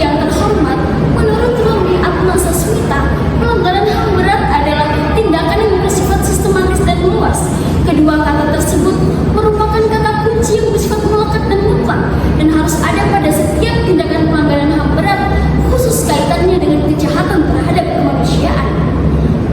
yang terhormat, menurut Romi Atmasasmita, pelanggaran HAM berat adalah tindakan yang bersifat sistematis dan luas. Kedua kata tersebut merupakan kata kunci yang bersifat melekat dan mutlak dan harus ada pada setiap tindakan pelanggaran HAM berat, khusus kaitannya dengan kejahatan terhadap kemanusiaan.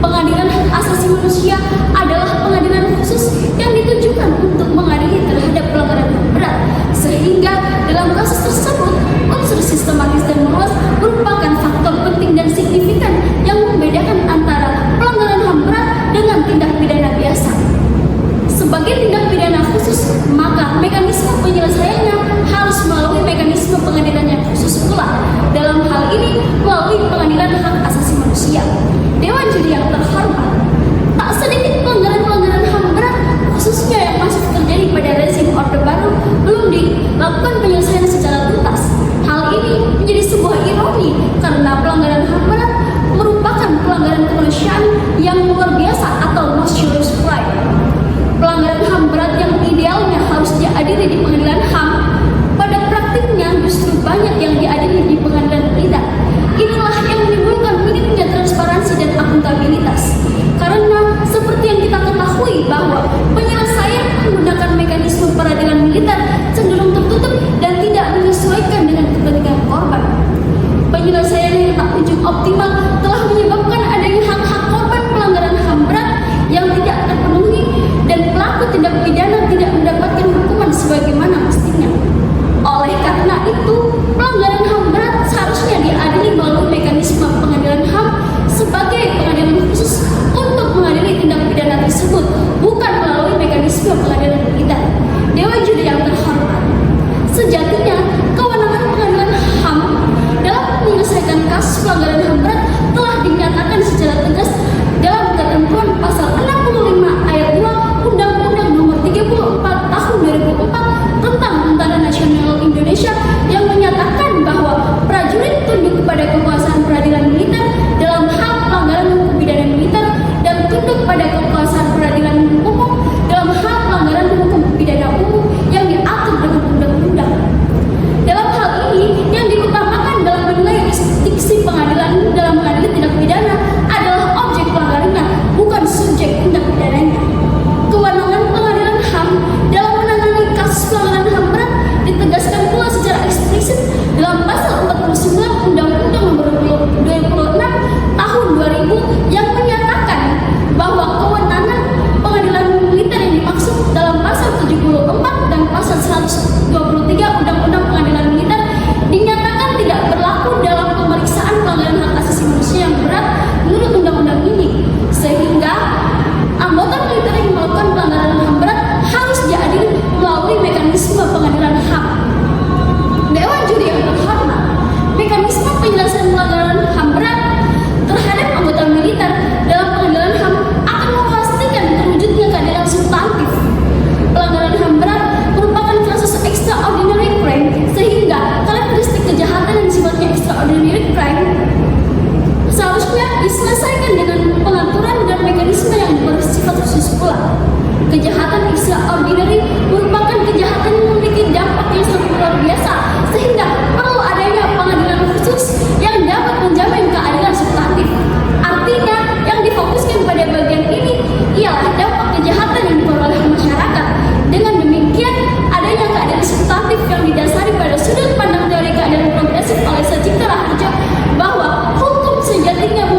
Pengadilan hak asasi manusia adalah pengadilan khusus yang ditujukan untuk mengadili terhadap pelanggaran HAM berat, sehingga dalam kasus tersebut unsur sistematis dan luas merupakan faktor penting dan signifikan yang membedakan antara pelanggaran HAM berat dengan tindak pidana biasa. Sebagai tindak pidana khusus, maka mekanisme penyelesaiannya harus melalui mekanisme pengadilan yang khusus pula. Dalam hal ini melalui pengadilan hak asasi manusia. Dewan Juri yang terhormat, tak sedikit pelanggaran-pelanggaran HAM berat, khususnya yang masih terjadi pada rezim Orde Baru, belum dilakukan penyelesaian secara tuntas. Hal ini menjadi sebuah ironi karena pelanggaran HAM berat merupakan pelanggaran kemanusiaan yang luar biasa atau noxious crime. Pelanggaran HAM berat yang idealnya harus diadili di pengadilan HAM, pada praktiknya justru banyak yang diadili di pengadilan militer. Inilah yang menimbulkan minimnya transparansi dan akuntabilitas. Karena seperti yang kita ketahui bahwa penyelesaian menggunakan mekanisme peradilan militer cenderung tertutup dan tidak menyesuaikan dengan kepentingan korban. Penyelesaian yang tak kunjung optimal telah menyebabkan adanya hak-hak korban pelanggaran HAM berat yang tidak terpenuhi dan pelaku tindak pidana tidak mendapatkan hukuman sebagaimana mestinya. Oleh karena itu, pelanggaran HAM berat seharusnya diadili melalui mekanisme pengadilan HAM sebagai pengadilan khusus untuk mengadili tindak pidana tersebut, bukan melalui mekanisme pengadilan militer. Dewan Juri yang terhormat, sejatinya kewenangan pengadilan HAM dalam menyelesaikan kasus pelanggaran HAM berat telah dinyatakan secara tegas dalam ketentuan pasal 65 ayat 2 Undang-Undang Nomor 34 Tahun 2004 tentang Tentara Nasional Indonesia yang menyatakan bahwa prajurit tunduk kepada kekuasaan peradilan militer dalam hal pelanggaran hukum pidana militer dan tunduk pada kekuasaan peradilan umum dalam hal pelanggaran hukum pidana umum yang diatur dengan undang-undang. Dalam hal ini, yang diutamakan dalam menilai jurisdiksi pengadilan dalam mengadili tindak pidana adalah objek pelanggarannya, bukan subjek tindak pidananya. Kewenangan pengadilan HAM dalam menangani kasus pelanggaran HAM berat ditegaskan pula secara eksplisit dalam pasal 49 Undang-Undang Nomor 26 Tahun 2000 yang menyatakan bahwa kewenangan pengadilan militer yang dimaksud dalam pasal 74 dan pasal 123 Undang-Undang Pengadilan Militer dinyatakan tidak berlaku dalam pemeriksaan pelanggaran hak asasi manusia yang berat menurut undang-undang ini, sehingga anggota militer yang melakukan pelanggaran HAM berat harus diadili melalui mekanisme pengadilan HAM. Dewan Juri yang terhormat, mekanisme penyelesaian pelanggaran HAM berat terhadap anggota militer dalam pengadilan HAM akan memastikan terwujudnya keadilan substantif. Pelanggaran HAM berat merupakan kasus extraordinary crime, sehingga karakteristik kejahatan yang sifatnya extraordinary crime seharusnya diselesaikan dengan pengaturan dan mekanisme yang bersifat khusus pula. Kejahatan extraordinary merupakan kejahatan yang memiliki dampak yang sangat luar biasa, sehingga perlu adanya pengadilan khusus yang dapat menjamin keadilan substantif. Artinya, yang difokuskan pada bagian ini ialah dampak kejahatan yang diperoleh masyarakat. Dengan demikian, adanya keadilan substantif yang didasari pada sudut pandang teori keadilan progresif oleh Sucipto Raharjo bahwa hukum sejatinya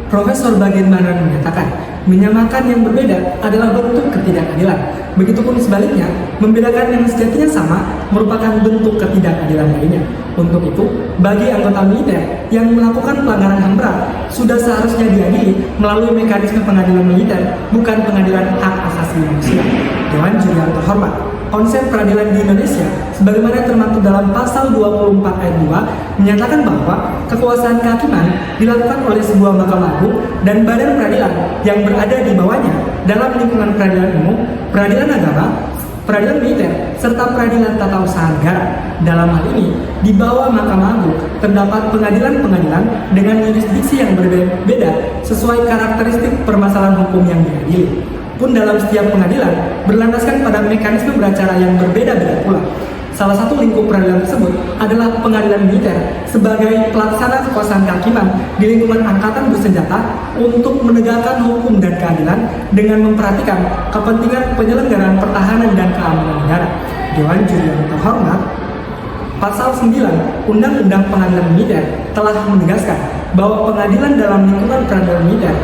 Profesor Bagirmanan menyatakan, menyamakan yang berbeda adalah bentuk ketidakadilan. Begitupun sebaliknya, membedakan yang sejatinya sama merupakan bentuk ketidakadilan lainnya. Untuk itu, bagi anggota militer yang melakukan pelanggaran HAM berat, sudah seharusnya diadili melalui mekanisme pengadilan militer, bukan pengadilan hak asasi manusia. Dewan Juri yang terhormat, konsep peradilan di Indonesia sebagaimana termaktub dalam pasal 24 ayat 2 menyatakan bahwa kekuasaan kehakiman dilakukan oleh sebuah mahkamah agung dan badan peradilan yang berada di bawahnya dalam lingkungan peradilan umum, peradilan agama, peradilan militer, serta peradilan tata usaha negara. Dalam hal ini, di bawah Mahkamah Agung terdapat pengadilan-pengadilan dengan yurisdiksi yang berbeda sesuai karakteristik permasalahan hukum yang diadili. Pun dalam setiap pengadilan berlandaskan pada mekanisme beracara yang berbeda-beda pula. Salah satu lingkup peradilan tersebut adalah pengadilan militer sebagai pelaksana kekuasaan kehakiman di lingkungan angkatan bersenjata untuk menegakkan hukum dan keadilan dengan memperhatikan kepentingan penyelenggaraan pertahanan dan keamanan negara. Dewan Juri yang terhormat, Pasal 9 Undang-Undang Pengadilan Militer telah menegaskan bahwa pengadilan dalam lingkungan peradilan militer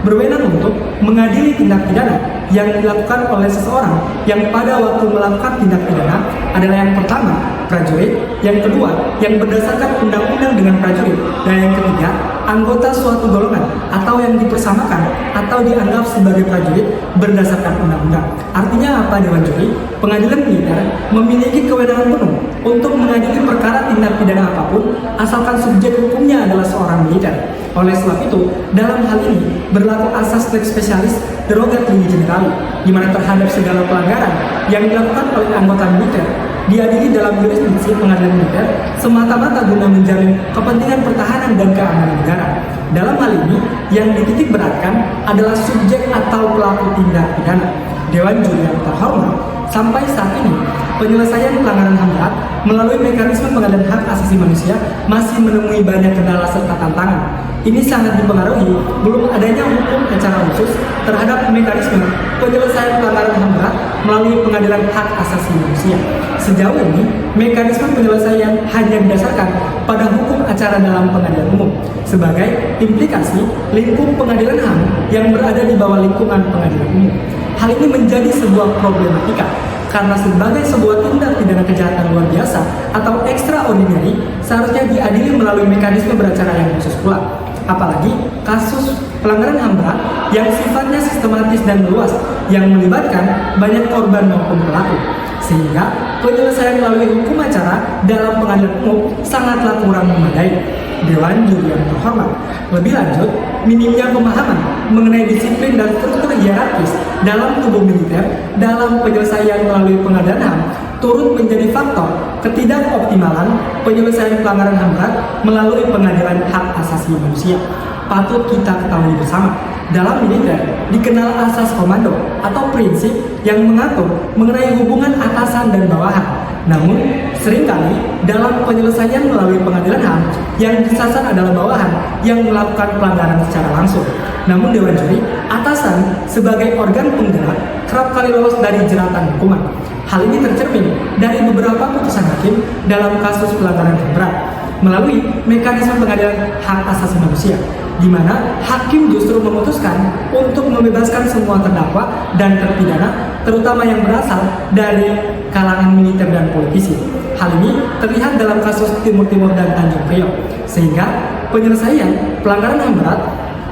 berwenang untuk mengadili tindak pidana yang dilakukan oleh seseorang yang pada waktu melakukan tindak pidana adalah yang pertama, prajurit, yang kedua, yang berdasarkan undang-undang dengan prajurit, dan yang ketiga, anggota suatu golongan atau yang dipersamakan atau dianggap sebagai prajurit berdasarkan undang-undang. Artinya apa, Dewan Juri? Pengadilan militer memiliki kewenangan penuh untuk mengadili perkara tindak pidana apapun asalkan subjek hukumnya adalah seorang militer. Oleh sebab itu, dalam hal ini berlaku asas lex specialis derogat legi generali, di mana terhadap segala pelanggaran yang dilakukan oleh anggota militer diadili dalam yurisdiksi pengadilan militer semata-mata guna menjamin kepentingan pertahanan dan keamanan negara. Dalam hal ini, yang dititik beratkan adalah subjek atau pelaku tindak pidana. Dewan Juri yang terhormat, sampai saat ini penyelesaian pelanggaran HAM berat melalui mekanisme pengadilan hak asasi manusia masih menemui banyak kendala serta tantangan. Ini sangat dipengaruhi belum adanya hukum acara khusus terhadap mekanisme penyelesaian pelanggaran HAM berat melalui pengadilan hak asasi manusia. Sejauh ini, mekanisme penyelesaian hanya didasarkan pada hukum acara dalam pengadilan umum sebagai implikasi lingkup pengadilan HAM yang berada di bawah lingkungan pengadilan umum. Hal ini menjadi sebuah problematika karena sebagai sebuah tindak pidana kejahatan luar biasa atau extraordinary seharusnya diadili melalui mekanisme beracara yang khusus pula. Apalagi kasus pelanggaran HAM berat yang sifatnya sistematis dan meluas yang melibatkan banyak korban maupun pelaku, sehingga penyelesaian melalui hukum acara dalam pengadilan umum sangatlah kurang memadai. Dewan Juri yang terhormat, lebih lanjut, minimnya pemahaman mengenai disiplin dan struktur hierarkis dalam tubuh militer dalam penyelesaian melalui pengadilan HAM turut menjadi faktor ketidakoptimalan penyelesaian pelanggaran HAM berat melalui pengadilan hak asasi manusia. Patut kita ketahui bersama, dalam militer dikenal asas komando atau prinsip yang mengatur mengenai hubungan atasan dan bawahan. Namun, seringkali dalam penyelesaian melalui pengadilan HAM yang disasar adalah bawahan yang melakukan pelanggaran secara langsung. Namun Dewan Juri, atasan sebagai organ penggerak kerap kali lolos dari jeratan hukuman. Hal ini tercermin dari beberapa putusan hakim dalam kasus pelanggaran HAM berat melalui mekanisme pengadilan hak asasi manusia, di mana hakim justru memutuskan untuk membebaskan semua terdakwa dan terpidana, terutama yang berasal dari kalangan militer dan politisi. Hal ini terlihat dalam kasus Timur Timur dan Tanjung Priok, sehingga penyelesaian pelanggaran HAM berat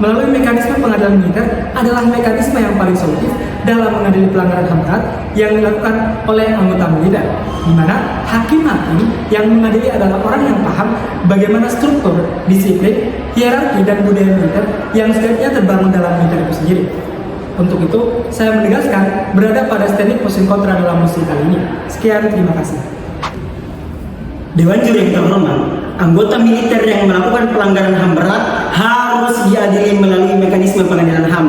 melalui mekanisme pengadilan militer adalah mekanisme yang paling solutif dalam mengadili pelanggaran HAM berat yang dilakukan oleh anggota militer, di mana hakim-hakim yang mengadili adalah orang yang paham bagaimana struktur, disiplin, hierarki, dan budaya militer yang setiapnya terbangun dalam militer itu sendiri. Untuk itu, saya menegaskan berada pada standing posisi kontra dalam musik kali ini. Sekian, terima kasih. Dewan Juri yang terhormat, anggota militer yang melakukan pelanggaran HAM berat harus diadili melalui mekanisme pengadilan HAM,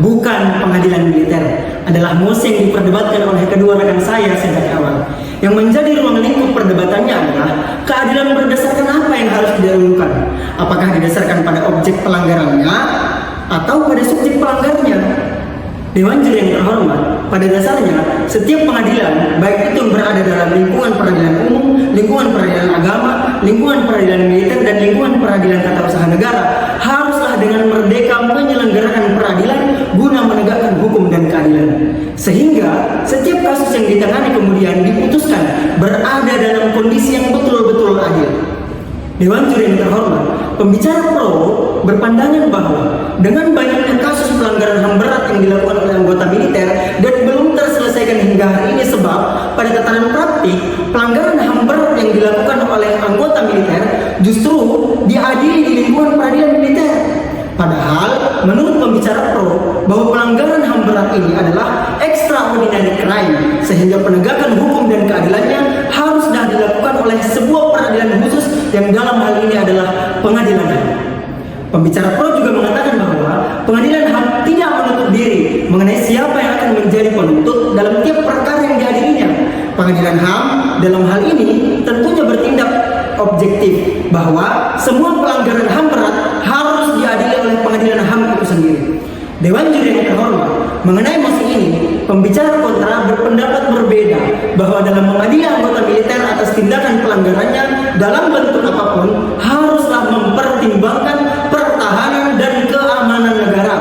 bukan pengadilan militer. Adalah mosi yang diperdebatkan oleh kedua rekan saya sejak awal. Yang menjadi ruang lingkup perdebatannya adalah keadilan berdasarkan apa yang harus didahulukan. Apakah didasarkan pada objek pelanggarannya atau pada subjek pelanggarnya? Dewan Juri yang terhormat, pada dasarnya setiap pengadilan, baik itu yang berada dalam lingkungan peradilan umum, lingkungan peradilan agama, lingkungan peradilan militer, dan lingkungan peradilan tata usaha negara, haruslah dengan merdeka menyelenggarakan peradilan guna menegakkan hukum dan keadilan. Sehingga setiap kasus yang ditangani kemudian diputuskan berada dalam kondisi yang betul-betul adil. Dewan Juri yang terhormat, pembicara pro berpandangan bahwa dengan banyaknya kasus pelanggaran HAM berat yang dilakukan oleh anggota militer dan belum terselesaikan hingga hari ini, sebab pada tataran praktik pelanggaran HAM berat yang dilakukan oleh anggota militer justru diadili di lingkungan peradilan militer. Padahal menurut pembicara pro bahwa pelanggaran HAM berat ini adalah extraordinary crime, sehingga penegakan hukum dan keadilannya haruslah dilakukan oleh sebuah peradilan khusus yang dalam hal ini adalah pengadilan HAM. Pembicara pro juga mengatakan bahwa pengadilan HAM tidak menutup diri mengenai siapa yang akan menjadi penuntut dalam tiap perkara yang diadilinya. Pengadilan HAM dalam hal ini tentunya bertindak objektif bahwa semua pelanggaran HAM berat harus diadili oleh pengadilan HAM itu sendiri. Dewan Juri yang terhormat, mengenai mosi ini, pembicara kontra berpendapat berbeda bahwa dalam mengadili anggota militer atas tindakan pelanggarannya dalam bentuk apapun haruslah mempertimbangkan pertahanan dan keamanan negara.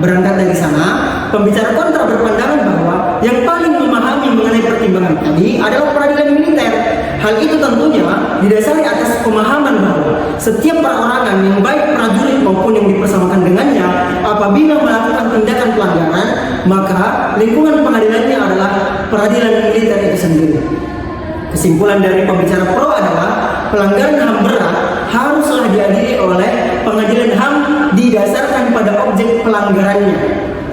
Berangkat dari sana, pembicara kontra berpandangan bahwa yang paling memahami mengenai pertimbangan tadi adalah peradilan militer. Hal itu tentunya didasari atas pemahaman bahwa setiap perorangan yang baik prajurit maupun yang dipersamakan dengannya apabila melakukan tindakan pelanggaran, maka lingkungan pengadilannya adalah peradilan militer itu sendiri. Kesimpulan dari pembicara pro adalah pelanggaran HAM berat haruslah diadili oleh pengadilan HAM didasarkan pada objek pelanggarannya.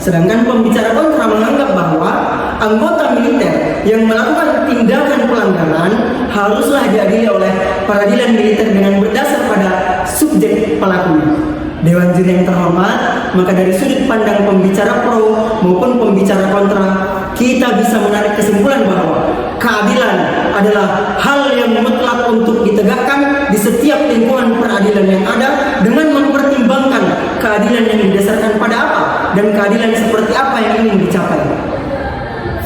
Sedangkan pembicara kontra menganggap bahwa anggota militer yang melakukan tindakan pelanggaran haruslah diadili oleh peradilan militer dengan berdasar pada subjek pelakunya. Dewan Juri yang terhormat, maka dari sudut pandang pembicara pro maupun pembicara kontra, kita bisa menarik kesimpulan bahwa keadilan adalah hal yang mutlak untuk ditegakkan di setiap lingkungan peradilan yang ada dengan mempertimbangkan keadilan yang didasarkan pada apa dan keadilan seperti apa yang ingin dicapai.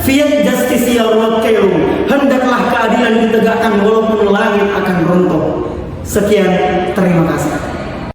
Fiat justisia rot caelum, hendaklah keadilan ditegakkan walaupun langit akan runtuh. Sekian, terima kasih.